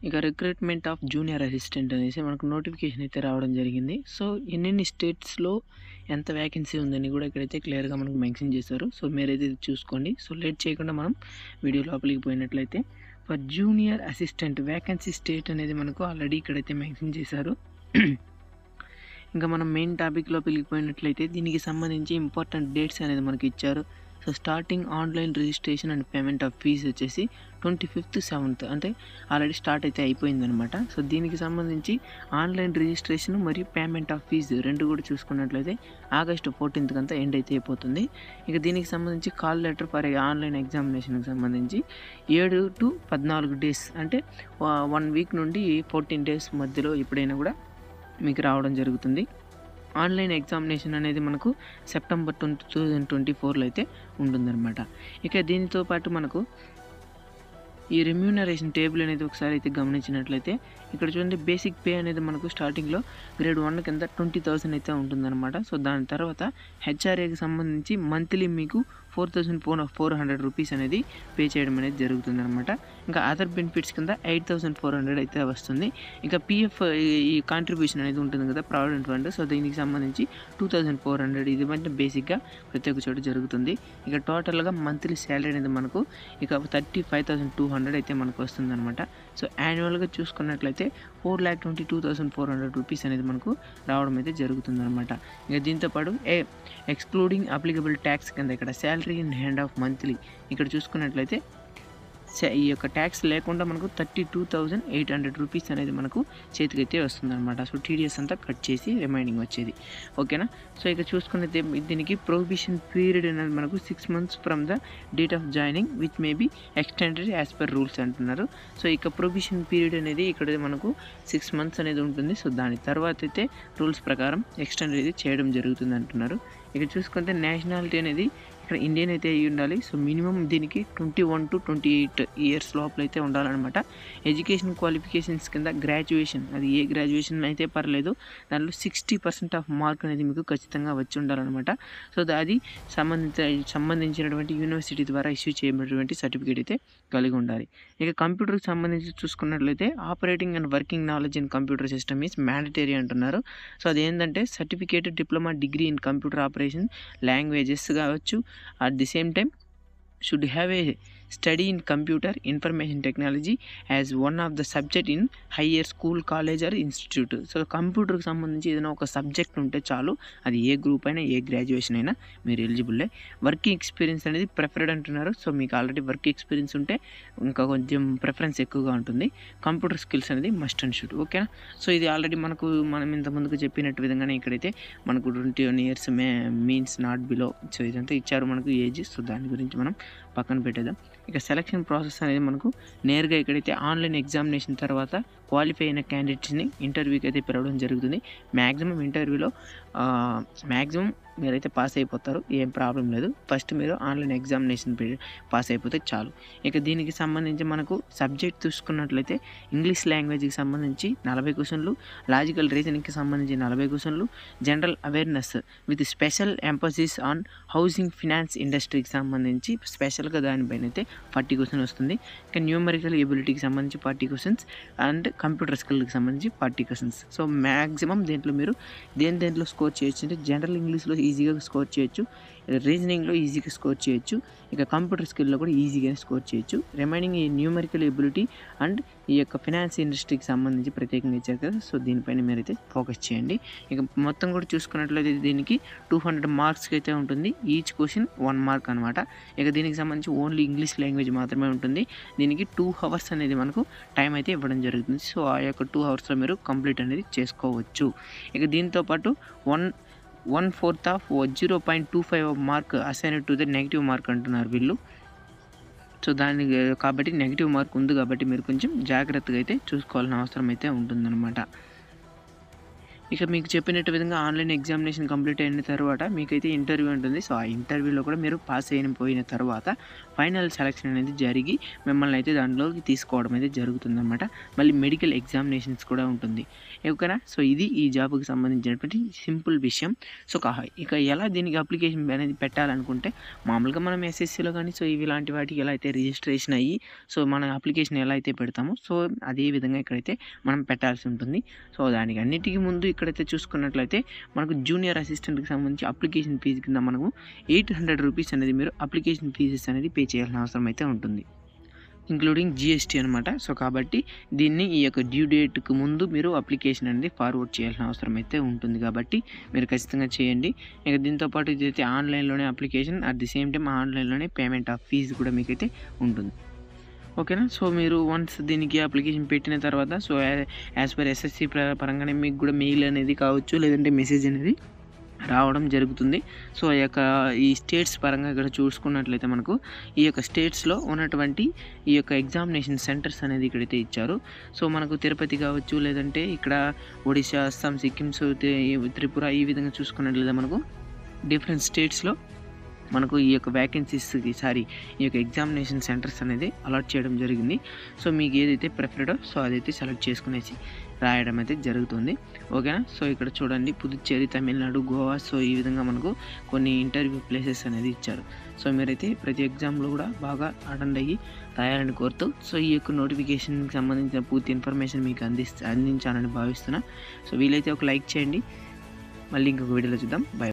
ఇక recruitment of junior assistant అనేసి మనకు నోటిఫికేషన్ అయితే రావడం జరిగింది. సో ఎన్నెన్ని స్టేట్స్‌లో ఎంత వేకెన్సీ ఉందని కూడా ఇక్కడైతే క్లియర్‌గా మనకు మెన్షన్ చేశారు. సో మీరైతే ఇది చూసుకోండి. సో లేట్ చేయకుండా మనం వీడియో లోపలికి పోయినట్లయితే for junior assistant vacancy state అనేది మనకు ఆల్రెడీ ఇక్కడైతే మెన్షన్ చేశారు. ఇంకా మనం మెయిన్ టాపిక్ లోపలికి పోయినట్లయితే దీనికి సంబంధించి ఇంపార్టెంట్ డేట్స్ అనేది మనకి ఇచ్చారు. So starting online registration and payment of fees వచ్చేసి 25th 7th అంటే ఆల్రెడీ స్టార్ట్ అయితే అయిపోయిందనమాట. సో దీనికి సంబంధించి ఆన్లైన్ రిజిస్ట్రేషన్ మరియు పేమెంట్ ఆఫ్ ఫీజు రెండు కూడా చూసుకున్నట్లయితే August 14th అంతా ఎండ్ అయితే అయిపోతుంది. ఇక దీనికి సంబంధించి కాల్ లెటర్ ఫర్ ఆన్లైన్ ఎగ్జామినేషన్కి సంబంధించి 7 to 14 డేస్ అంటే 1 వీక్ నుండి 14 డేస్ మధ్యలో ఎప్పుడైనా కూడా మీకు రావడం జరుగుతుంది. ఆన్లైన్ ఎగ్జామినేషన్ అనేది మనకు సెప్టెంబర్ 2024లో అయితే ఉంటుందన్నమాట. ఇక దీనితో పాటు మనకు ఈ రెమ్యూనరేషన్ టేబుల్ అనేది ఒకసారి అయితే గమనించినట్లయితే ఇక్కడ చూడండి బేసిక్ పే అనేది మనకు స్టార్టింగ్లో గ్రేడ్ 1 కింద 20,000 అయితే ఉంటుందన్నమాట. సో దాని తర్వాత హెచ్ఆర్ఏకి సంబంధించి మంత్లీ మీకు 4,400 రూపీస్ అనేది పే చేయడం అనేది జరుగుతుందన్నమాట. ఇంకా అదర్ బెనిఫిట్స్ కింద 8,400 అయితే వస్తుంది. ఇంకా పిఎఫ్ ఈ కాంట్రిబ్యూషన్ అనేది ఉంటుంది కదా ప్రావిడెంట్ ఫండ్. సో దీనికి సంబంధించి 2,400 ఇది అంటే బేసిక్గా ప్రతి ఒక్క చోట జరుగుతుంది. ఇక టోటల్గా మంత్లీ శాలరీ అనేది మనకు ఇక 35,200 అయితే మనకు వస్తుందన్నమాట. సో యాన్యువల్గా చూసుకున్నట్లయితే 4,22,400 రూపీస్ అనేది మనకు రావడం అయితే జరుగుతుందన్నమాట. ఇక దీంతోపాటు ఎక్స్క్లూడింగ్ అప్లికబుల్ ట్యాక్స్ కింద ఇక్కడ salary in hand of monthly ఇక్కడ చూసుకున్నట్లయితే ఈ యొక్క ట్యాక్స్ లేకుండా మనకు 32,800 రూపీస్ అనేది మనకు చేతికైతే వస్తుందన్నమాట. సో టీడీఎస్ అంతా కట్ చేసి రిమైనింగ్ వచ్చేది. ఓకేనా. సో ఇక చూసుకున్నట్లయితే దీనికి ప్రొహిబిషన్ పీరియడ్ అనేది మనకు 6 months from the date of joining which may be extended as per rules అంటున్నారు. సో ఇక ప్రొహిబిషన్ పీరియడ్ అనేది ఇక్కడ మనకు 6 months అనేది ఉంటుంది. సో దాని తర్వాత అయితే రూల్స్ ప్రకారం ఎక్స్టెండ్ అనేది చేయడం జరుగుతుంది అంటున్నారు. ఇక చూసుకుంటే నేషనాలిటీ అనేది ఇక్కడ ఇండియన్ అయితే అయ్యి ఉండాలి. సో మినిమం దీనికి 21 to 28 ఇయర్స్ లోపల అయితే ఉండాలన్నమాట. ఎడ్యుకేషన్ క్వాలిఫికేషన్స్ కింద గ్రాడ్యుయేషన్ అది ఏ గ్రాడ్యుయేషన్ అయితే పర్లేదు దాంట్లో 60% ఆఫ్ మార్క్ అనేది మీకు ఖచ్చితంగా వచ్చి ఉండాలన్నమాట. సో అది సంబంధించినటువంటి యూనివర్సిటీ ద్వారా ఇష్యూ చేయబడినటువంటి సర్టిఫికేట్ అయితే కలిగి ఉండాలి. ఇక కంప్యూటర్కి సంబంధించి చూసుకున్నట్లయితే operating and working knowledge in computer system is mandatory అంటున్నారు. సో అది ఏంటంటే certificate diploma degree in computer operation languages కావచ్చు. At the same time should have a study in computer information technology as one of the subject in higher school college or institute. So కంప్యూటర్కి సంబంధించి ఏదైనా ఒక subject ఉంటే చాలు, అది ఏ group అయినా ఏ graduation అయినా మీరు ఎలిజిబుల్లే. వర్కింగ్ ఎక్స్పీరియన్స్ అనేది ప్రిఫర్డ్ అంటున్నారు. సో మీకు ఆల్రెడీ వర్క్ ఎక్స్పీరియన్స్ ఉంటే ఇంకా కొంచెం ప్రిఫరెన్స్ ఎక్కువగా ఉంటుంది. కంప్యూటర్ స్కిల్స్ అనేది మస్ట్ అండ్ షుడ్. ఓకేనా. సో ఇది ఆల్రెడీ మనం ఇంత ముందుకు చెప్పినట్టు విధంగానే ఇక్కడైతే మనకు 21 years means not below. So ఇదంతా ఇచ్చారు మనకు ఏజ్. సో దాని గురించి మనం పక్కన పెట్టేద్దాం. ఇక సెలక్షన్ ప్రాసెస్ అనేది మనకు నేరుగా ఇక్కడైతే ఆన్లైన్ ఎగ్జామినేషన్ తర్వాత క్వాలిఫై అయిన క్యాండిడేట్స్ని ఇంటర్వ్యూకి అయితే పిలవడం జరుగుతుంది. మ్యాక్సిమం ఇంటర్వ్యూలో మ్యాక్సిమం మీరైతే పాస్ అయిపోతారు, ఏం ప్రాబ్లం లేదు. ఫస్ట్ మీరు ఆన్లైన్ ఎగ్జామినేషన్ పాస్ అయిపోతే చాలు. ఇక దీనికి సంబంధించి మనకు సబ్జెక్ట్ చూసుకున్నట్లయితే ఇంగ్లీష్ లాంగ్వేజ్కి సంబంధించి 40 క్వశ్చన్లు, లాజికల్ రీజనింగ్కి సంబంధించి 40 క్వశ్చన్లు, general awareness with special emphasis on housing finance ఇండస్ట్రీకి సంబంధించి స్పెషల్గా దానిపైన అయితే 40 క్వశ్చన్ వస్తుంది. ఇక న్యూమరికల్ ఎబిలిటీకి సంబంధించి 40 క్వశ్చన్స్ అండ్ కంప్యూటర్ స్కిల్కి సంబంధించి 40 క్వశ్చన్స్. సో మ్యాక్సిమం దీంట్లో మీరు దేంట్లో స్కోర్ చేయొచ్చు అంటే జనరల్ ఇంగ్లీష్లో ఈజీగా స్కోర్ చేయొచ్చు, రీజనింగ్లో ఈజీగా స్కోర్ చేయొచ్చు, ఇక కంప్యూటర్ స్కిల్లో కూడా ఈజీగానే స్కోర్ చేయొచ్చు. రిమైనింగ్ ఈ న్యూమరికల్ ఎబిలిటీ అండ్ ఈ యొక్క ఫినాన్స్ ఇండస్ట్రీకి సంబంధించి ప్రత్యేకంగా ఇచ్చారు కదా. సో దీనిపైన మీరైతే ఫోకస్ చేయండి. ఇక మొత్తం కూడా చూసుకున్నట్లయితే దీనికి 200 మార్క్స్కి అయితే ఉంటుంది. ఈచ్ క్వశ్చన్ 1 mark అనమాట. ఇక దీనికి సంబంధించి ఓన్లీ ఇంగ్లీష్ లాంగ్వేజ్ మాత్రమే ఉంటుంది. దీనికి 2 hours అనేది మనకు టైం అయితే ఇవ్వడం జరుగుతుంది. సో ఆ యొక్క 2 hoursలో మీరు కంప్లీట్ అనేది చేసుకోవచ్చు. ఇక దీంతోపాటు 1/4 of 0.25 mark assign to the negative mark అంటున్నారు వీళ్ళు. సో దానికి కాబట్టి నెగిటివ్ మార్క్ ఉంది కాబట్టి మీరు కొంచెం జాగ్రత్తగా అయితే చూసుకోవాల్సిన అవసరం అయితే ఉంటుందన్నమాట. ఇక మీకు చెప్పినట్టు విధంగా ఆన్లైన్ ఎగ్జామినేషన్ కంప్లీట్ అయిన తర్వాత మీకైతే ఇంటర్వ్యూ ఉంటుంది. సో ఆ ఇంటర్వ్యూలో కూడా మీరు పాస్ అయిపోయిన తర్వాత ఫైనల్ సెలక్షన్ అనేది జరిగి మిమ్మల్ని అయితే దాంట్లోకి తీసుకోవడం అయితే జరుగుతుందన్నమాట. మళ్ళీ మెడికల్ ఎగ్జామినేషన్స్ కూడా ఉంటుంది. ఓకేనా. సో ఇది ఈ జాబ్కి సంబంధించినటువంటి సింపుల్ విషయం. సో ఇక ఎలా దీనికి అప్లికేషన్ అనేది పెట్టాలనుకుంటే మామూలుగా మనం ఎస్ఎస్సిలో కానీ సో ఇలాంటి వాటికి ఎలా అయితే రిజిస్ట్రేషన్ అయ్యి సో మన అప్లికేషన్ ఎలా అయితే పెడతామో సో అదే విధంగా ఇక్కడైతే మనం పెట్టాల్సి ఉంటుంది. సో దానికి అన్నిటికీ ముందు ఇక్కడైతే చూసుకున్నట్లయితే మనకు జూనియర్ అసిస్టెంట్కి సంబంధించి అప్లికేషన్ ఫీజు కింద మనకు 800 రూపీస్ అనేది మీరు అప్లికేషన్ ఫీజెస్ అనేది పే చేయాల్సిన అవసరం అయితే ఉంటుంది, ఇంక్లూడింగ్ జిఎస్టీ అనమాట. సో కాబట్టి దీన్ని ఈ యొక్క డ్యూ డేట్కి ముందు మీరు అప్లికేషన్ అనేది ఫార్వర్డ్ చేయాల్సిన అవసరం అయితే ఉంటుంది కాబట్టి మీరు ఖచ్చితంగా చేయండి. ఇక దీంతోపాటు ఇదైతే ఆన్లైన్లోనే application, at the same time ఆన్లైన్లోనే పేమెంట్ ఆఫ్ ఫీజు కూడా మీకైతే ఉంటుంది. ఓకేనా. సో మీరు వన్స్ దీనికి అప్లికేషన్ పెట్టిన తర్వాత సో యాజ్ పర్ ఎస్ఎస్సి పరంగానే మీకు కూడా మెయిల్ అనేది కావచ్చు లేదంటే మెసేజ్ అనేది రావడం జరుగుతుంది. సో ఈ స్టేట్స్ పరంగా ఇక్కడ చూసుకున్నట్లయితే మనకు ఈ యొక్క స్టేట్స్లో ఉన్నటువంటి ఈ యొక్క ఎగ్జామినేషన్ సెంటర్స్ అనేది ఇక్కడైతే ఇచ్చారు. సో మనకు తిరుపతి కావచ్చు లేదంటే ఇక్కడ ఒడిశా, అస్సాం, సిక్కిం, త్రిపుర ఈ విధంగా చూసుకున్నట్లయితే మనకు డిఫరెంట్ స్టేట్స్లో మనకు ఈ యొక్క వ్యాకెన్సీస్కి ఈ యొక్క ఎగ్జామినేషన్ సెంటర్స్ అనేది అలాట్ చేయడం జరిగింది. సో మీకు ఏదైతే ప్రిఫర్డో సో అదైతే సెలెక్ట్ చేసుకునేసి రాయడం అయితే జరుగుతుంది. ఓకేనా. సో ఇక్కడ చూడండి పుదుచ్చేరి, తమిళనాడు, గోవా సో ఈ విధంగా మనకు కొన్ని ఇంటర్వ్యూ ప్లేసెస్ అనేది ఇచ్చారు. సో మీరైతే ప్రతి ఎగ్జామ్లో కూడా బాగా అటెండ్ అయ్యి రాయాలని కోరుతూ సో ఈ యొక్క నోటిఫికేషన్కి సంబంధించిన పూర్తి ఇన్ఫర్మేషన్ మీకు అందించాలని భావిస్తున్నా. సో వీలైతే ఒక లైక్ చేయండి. మళ్ళీ ఇంకొక వీడియోలో చూద్దాం. బై.